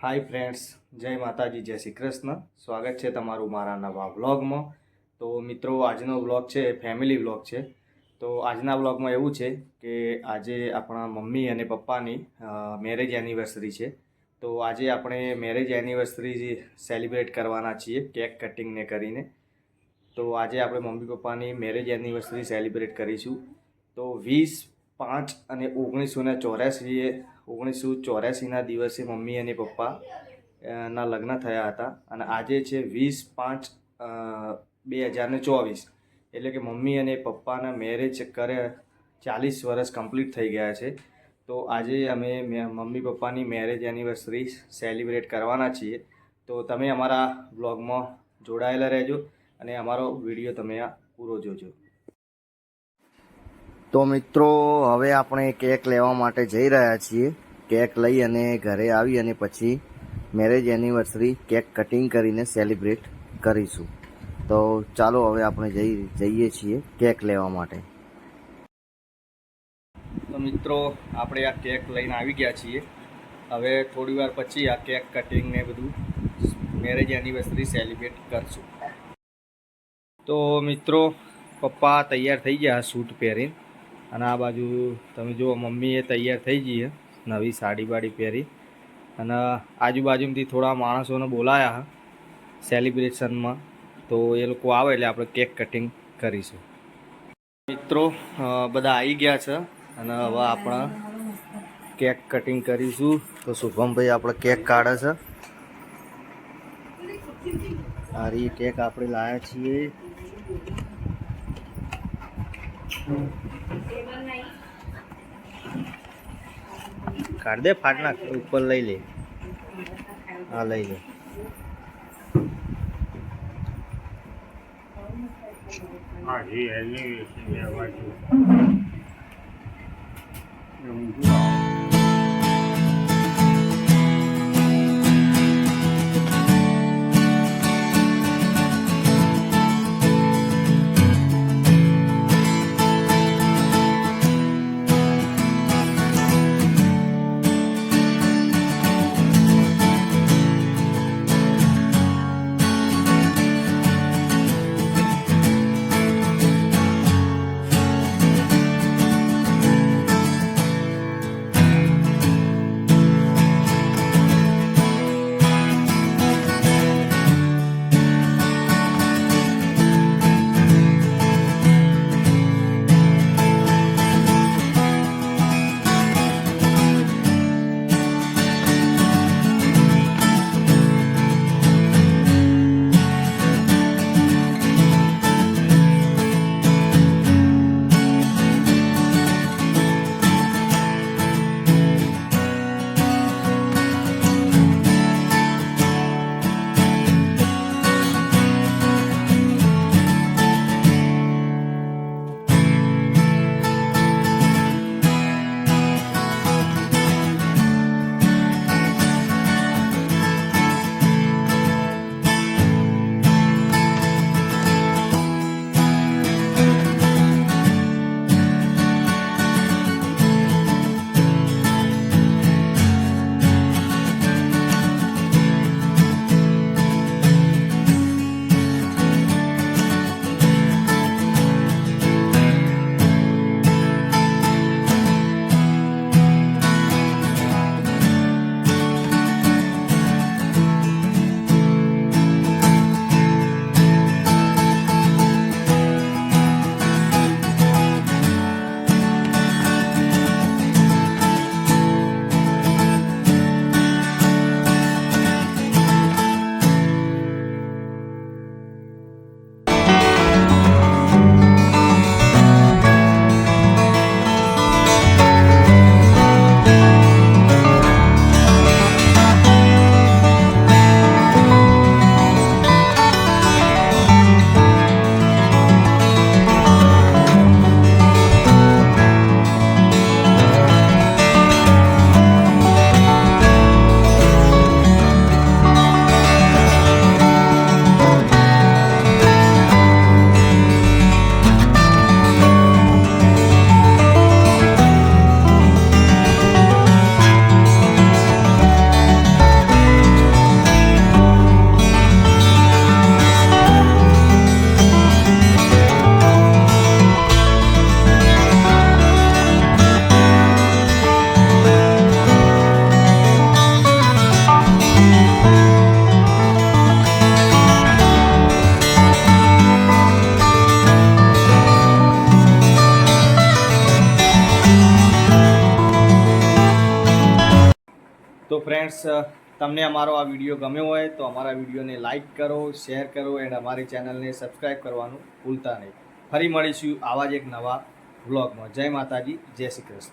Hi friends, જય માતાજી, જય શ્રી કૃષ્ણ. સ્વાગત છે તમારું મારા નવા વ્લોગમાં. તો મિત્રો, આજનો વ્લોગ છે ફેમિલી વ્લોગ છે. તો આજના વ્લોગમાં એવું છે કે આજે આપણા મમ્મી અને પપ્પાની મેરેજ એનિવર્સરી છે. તો આજે આપણે મેરેજ એનિવર્સરી સેલિબ્રેટ કરવાના છીએ કેક કટિંગને કરીને. તો આજે આપણે મમ્મી પપ્પાની મેરેજ એનિવર્સરી સેલિબ્રેટ કરીશું. તો 20/5 અને 1984ના દિવસે મમ્મી અને પપ્પા ના લગ્ન થયા હતા. અને આજે છે 20/5/2024, એટલે કે મમ્મી અને પપ્પાના મેરેજ કરે 40 વર્ષ કમ્પ્લીટ થઈ ગયા છે. તો આજે અમે મમ્મી પપ્પાની મેરેજ એનિવર્સરી સેલિબ્રેટ કરવાના છીએ. તો તમે અમારા વ્લોગમાં જોડાયેલા રહેજો અને અમારો વિડીયો તમે આ પૂરો જોજો. તો મિત્રો, હવે આપણે કેક લેવા માટે જઈ રહ્યા છીએ. કેક લઈ અને ઘરે આવી અને પછી મેરેજ એનિવર્સરી કેક કટિંગ કરીને સેલિબ્રેટ કરીશું. તો ચાલો હવે આપણે જઈએ છીએ કેક લેવા માટે. તો મિત્રો, આપણે આ કેક લઈને આવી ગયા છીએ. હવે થોડી વાર પછી આ કેક કટિંગ ને બધું મેરેજ એનિવર્સરી સેલિબ્રેટ કરશું. તો મિત્રો, પપ્પા તૈયાર થઈ ગયા સૂટ પહેરીને. અને આ બાજુ તમે જુઓ, મમ્મીએ તૈયાર થઈ જઈએ નવી સાડી બાડી પહેરી. અને આજુબાજુમાંથી થોડા માણસોને બોલાયા સેલિબ્રેશનમાં. તો એ લોકો આવે એટલે આપણે કેક કટિંગ કરીશું. મિત્રો, બધા આવી ગયા છે અને હવે આપણે કેક કટિંગ કરીશું. તો શુભમભાઈ આપણે કેક કાઢે છે. આ રી કેક આપણે લાવ્યા છીએ. કાઢ દે, ફાટ નાખ, ઉપર લઈ લે. હા, લઈ લે. ફ્રેન્ડ્સ, તમને અમારો આ વિડીયો ગમ્યો હોય તો અમારા વિડીયોને લાઇક કરો, શેર કરો એન્ડ અમારી ચેનલને સબસ્ક્રાઈબ કરવાનું ભૂલતા નહીં. ફરી મળીશું આવા જ એક નવા વ્લોગમાં. જય માતાજી, જય શ્રી કૃષ્ણ.